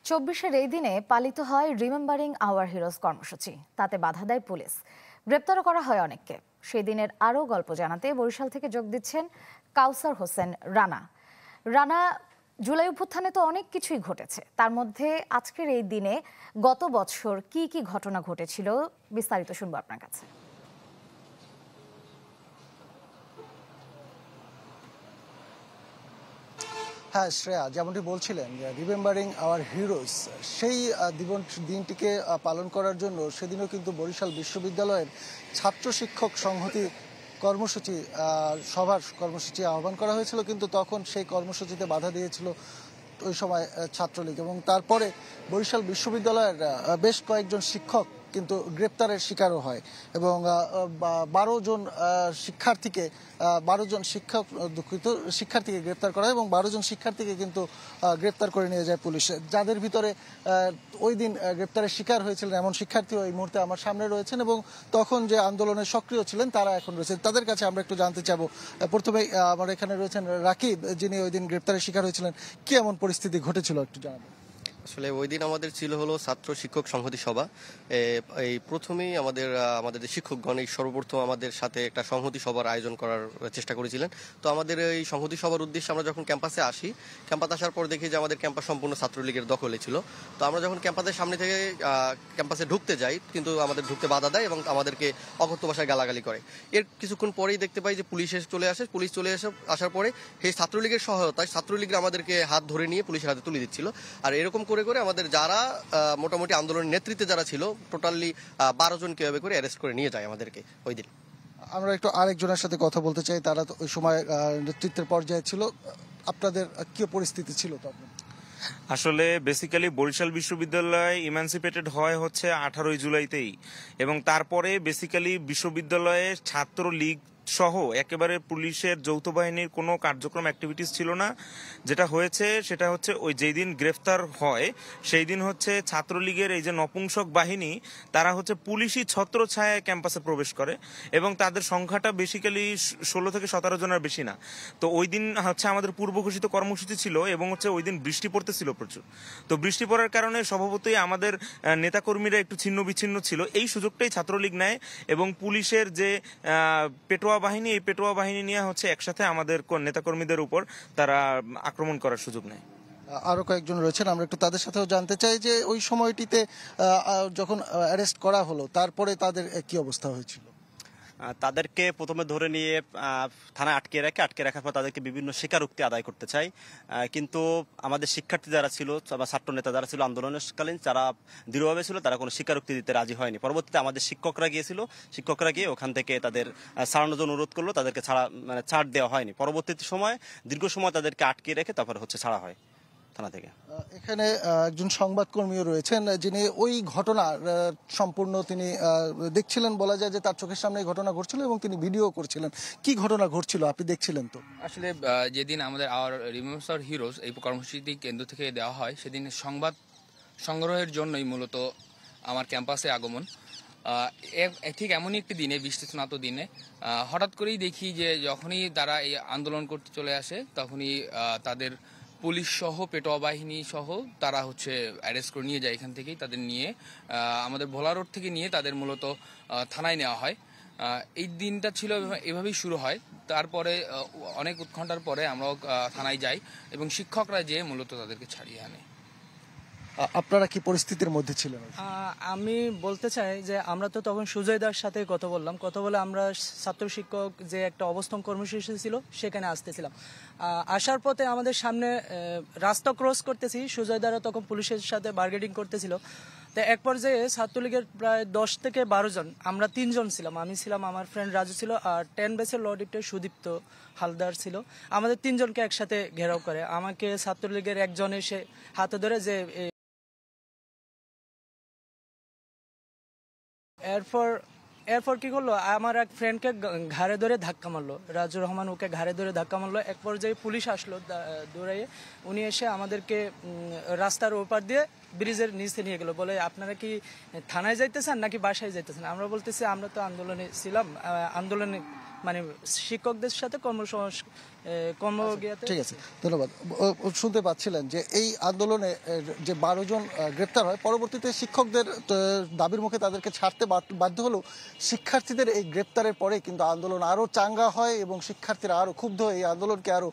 24-এর এই দিনে পালিত হয় রিমেম্বারিং আওয়ার হিরোজ কর্মসূচি। তাতে বাধা দেয় পুলিশ, গ্রেপ্তারও করা হয় অনেককে। সেই দিনের আরও গল্প জানাতে বরিশাল থেকে যোগ দিচ্ছেন কাউসার হোসেন রানা। রানা, জুলাই অভ্যুত্থানে তো অনেক কিছুই ঘটেছে, তার মধ্যে আজকের এই দিনে গত বছর কি কি ঘটনা ঘটেছিল বিস্তারিত শুনবো আপনার কাছে। হ্যাঁ শ্রেয়া, যেমনটি বলছিলেন যে রিমেম্বারিং আওয়ার হিরোজ, সেই দিনটিকে পালন করার জন্য সেদিনও কিন্তু বরিশাল বিশ্ববিদ্যালয়ের ছাত্র শিক্ষক সংহতি কর্মসূচি আহ্বান করা হয়েছিল, কিন্তু তখন সেই কর্মসূচিতে বাধা দিয়েছিল ওই সময় ছাত্রলীগ। এবং তারপরে বরিশাল বিশ্ববিদ্যালয়ের বেশ কয়েকজন শিক্ষক কিন্তু গ্রেপ্তারের শিকারও হয় এবং 12 জন শিক্ষার্থীকে গ্রেপ্তার করা হয় এবং 12 জন শিক্ষার্থীকে কিন্তু গ্রেপ্তার করে নিয়ে যায় পুলিশ। যাদের ভিতরে ওই দিন গ্রেপ্তারের শিকার হয়েছিলেন এমন শিক্ষার্থীও এই মুহূর্তে আমার সামনে রয়েছেন এবং তখন যে আন্দোলনে সক্রিয় ছিলেন তারা এখন রয়েছেন। তাদের কাছে আমরা একটু জানতে চাবো। প্রথমে আমার এখানে রয়েছেন রাকিব, যিনি ওই দিন গ্রেপ্তারের শিকার হয়েছিলেন। কি এমন পরিস্থিতি ঘটেছিল একটু জানাবেন? আসলে ওই দিন আমাদের ছিল হলো ছাত্র শিক্ষক সংহতি সভা। এই প্রথমেই আমাদের যে শিক্ষকগণ এই সর্বপ্রথম আমাদের সাথে একটা সংহতি সভার আয়োজন করার চেষ্টা করেছিলেন। তো আমাদের এই সংহতি সভার উদ্দেশ্যে আমরা যখন ক্যাম্পাসে আসি, ক্যাম্পাস আসার পর দেখি যে আমাদের ক্যাম্পাস সম্পূর্ণ ছাত্রলীগের দখলে ছিল। তো আমরা যখন ক্যাম্পাসের সামনে থেকে ক্যাম্পাসে ঢুকতে যাই, কিন্তু আমাদের ঢুকতে বাধা দেয় এবং আমাদেরকে অকথ্য ভাষায় গালাগালি করে। এর কিছুক্ষণ পরেই দেখতে পাই যে পুলিশ আসার পরে সেই ছাত্রলীগের সহায়তায় ছাত্রলীগরা আমাদেরকে হাত ধরে নিয়ে পুলিশের হাতে তুলে দিচ্ছিল। আর এরকম করে করে আমাদের যারা মোটামুটি আন্দোলনের নেতৃত্বে যারা ছিল টোটালি 12 জনকে এভাবে করে অ্যারেস্ট করে নিয়ে যায় আমাদেরকে ওই দিন। আমরা একটু আরেকজনের সাথে কথা বলতে চাই, তারা তো ওই সময় নেতৃত্বের পর্যায়ে ছিল। আপনাদের কি পরিস্থিতি ছিল তখন? আসলে বেসিক্যালি বরিশাল বিশ্ববিদ্যালয় ইমানসিপেটেড হয় হচ্ছে 18 জুলাইতেই, এবং তারপরে বেসিক্যালি বিশ্ববিদ্যালয়ের ছাত্রলীগ সহ একেবারে পুলিশের যৌথ বাহিনীর কোনো কার্যক্রম অ্যাক্টিভিটিস ছিল না। যেটা হয়েছে সেটা হচ্ছে ওই যেই দিন গ্রেফতার হয় সেই দিন হচ্ছে ছাত্রলীগের এই যে নপুংসক বাহিনী, তারা হচ্ছে পুলিশি ছত্রছায়ায় ক্যাম্পাসে প্রবেশ করে এবং তাদের সংখ্যাটা বেসিক্যালি 16 থেকে 17 জনের বেশি না। তো ওই দিন হচ্ছে আমাদের পূর্ব ঘোষিত কর্মসূচি ছিল এবং হচ্ছে ওই দিন বৃষ্টি পড়তেছিল প্রচুর। তো বৃষ্টি পড়ার কারণে স্বভাবতই আমাদের নেতাকর্মীরা একটু ছিন্ন বিচ্ছিন্ন ছিল। এই সুযোগটাই ছাত্রলীগ নেয় এবং পুলিশের যে পেটোয়া বাহিনী, এই পেটোয়া বাহিনী নিয়ে হচ্ছে একসাথে আমাদের নেতাকর্মীদের উপর তারা আক্রমণ করার সুযোগ নেয়। আরো কয়েকজন রয়েছেন, আমরা একটু তাদের সাথেও জানতে চাই যে ওই সময়টিতে যখন অ্যারেস্ট করা হলো তারপরে তাদের কি অবস্থা হয়েছিল? তাদেরকে প্রথমে ধরে নিয়ে থানায় আটকে রাখার পর তাদেরকে বিভিন্ন স্বীকারোক্তি আদায় করতে চাই, কিন্তু আমাদের শিক্ষার্থী যারা ছিল বা ছাত্র নেতা যারা ছিল আন্দোলনকালীন যারা দৃঢ়ভাবে ছিল তারা কোনো স্বীকারোক্তি দিতে রাজি হয়নি। পরবর্তীতে আমাদের শিক্ষকরা গিয়ে ওখান থেকে তাদের ছাড়ানোর জন্য অনুরোধ করলো, তাদেরকে ছাড় দেওয়া হয়নি। পরবর্তী সময় দীর্ঘ সময় তাদেরকে আটকে রেখে তারপরে হচ্ছে ছাড়া হয় থানা থেকে। এখানে একজন সংবাদকর্মীও রয়েছেন যিনি ওই ঘটনা সম্পূর্ণ তিনি দেখছিলেন, বলা যায় যে তার চোখের সামনে এই ঘটনা ঘটছিল এবং তিনি ভিডিও করছিলেন। কি ঘটনা ঘটছিল আপনি দেখছিলেন? তো আসলে যেদিন আমাদের আওয়ার রিমেম্বার্স আওয়ার হিরোজ এই কর্মসূচিটি কেন্দ্র থেকে দেওয়া হয়, সেদিন সংবাদ সংগ্রহের জন্যই মূলত আমার ক্যাম্পাসে আগমন। ঠিক এমনই একটি দিনে, বৃষ্টিস্নাত দিনে হঠাৎ করেই দেখি যে যখনই তারা এই আন্দোলন করতে চলে আসে তখনই তাদের পুলিশ সহ পেটোয়া বাহিনী সহ তারা হচ্ছে অ্যারেস্ট করে নিয়ে যায়। এখান থেকেই তাদের নিয়ে আমাদের ভোলা রোড থেকে নিয়ে তাদের মূলত থানায় নেওয়া হয়। এই দিনটা ছিল এভাবেই শুরু হয়। তারপরে অনেক উৎকণ্ঠার পরে আমরাও থানায় যাই এবং শিক্ষকরা যেয়ে মূলত তাদেরকে ছাড়িয়ে আনে। আপনারা কি পরিস্থিতির মধ্যে ছিলেন? আমি বলতে চাই যে আমরা তো তখন সুজয়দার সাথে কথা বলে আমরা ছাত্র শিক্ষক যে একটা অবস্থান কর্মসূচি ছিল সেখানে আসতেছিলাম। আসার পথে আমাদের সামনে রাস্তা ক্রস করতেছি, সুজয়দারা তখন পুলিশের সাথে বার্গেনিং করতেছিল। তো এক পর্যায়ে ছাত্রলীগের প্রায় 10 থেকে 12 জন, আমরা 3 জন ছিলাম, আমি ছিলাম, আমার ফ্রেন্ড রাজু ছিল, আর 10 ব্যাচের ল ডিপ্টে সুদীপ্ত হালদার ছিল। আমাদের 3 জনকে একসাথে ঘেরাও করে। আমাকে ছাত্রলীগের একজন এসে হাতে ধরে যে এরপর কি করলো, আমার এক ফ্রেন্ডকে ঘাড়ে ধরে ধাক্কা মারলো, রাজুর রহমান, ওকে ঘাড়ে ধরে ধাক্কা মারলো। এক পর্যায়ে পুলিশ আসলো দৌড়াইয়ে, উনি এসে আমাদেরকে রাস্তার ওপার দিয়ে ব্রিজের নিচে নিয়ে গেল, বলে আপনারা কি থানায় যাইতেছেন নাকি বাসায় যাইতেছেন? আমরা বলতেছি আমরা তো আন্দোলনে ছিলাম, আন্দোলনে মানে শিক্ষকদের সাথে কর্মজ্ঞাতে। ঠিক আছে, ধন্যবাদ। শুনতে পাচ্ছিলেন যে এই আন্দোলনে যে 12 জন গ্রেপ্তার হয়, পরবর্তীতে শিক্ষকদের দাবির মুখে তাদেরকে ছাড়তে বাধ্য হলেও শিক্ষার্থীদের এই গ্রেপ্তারের পরে কিন্তু আন্দোলন আরো চাঙ্গা হয় এবং শিক্ষার্থীরা আরো ক্ষুব্ধ হয়ে এই আন্দোলনকে আরো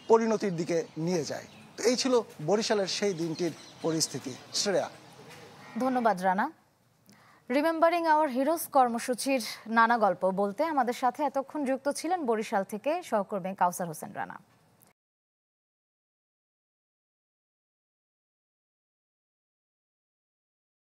পরিণতির দিকে নিয়ে যায়। তো এই ছিল বরিশালের সেই দিনটির পরিস্থিতি। শ্রেয়া। ধন্যবাদ রানা। রিমেম্বারিং আওয়ার হিরোজ কর্মসূচির নানা গল্প বলতে আমাদের সাথে এতক্ষণ যুক্ত ছিলেন বরিশাল থেকে সহকর্মী কাউসার হোসেন রানা।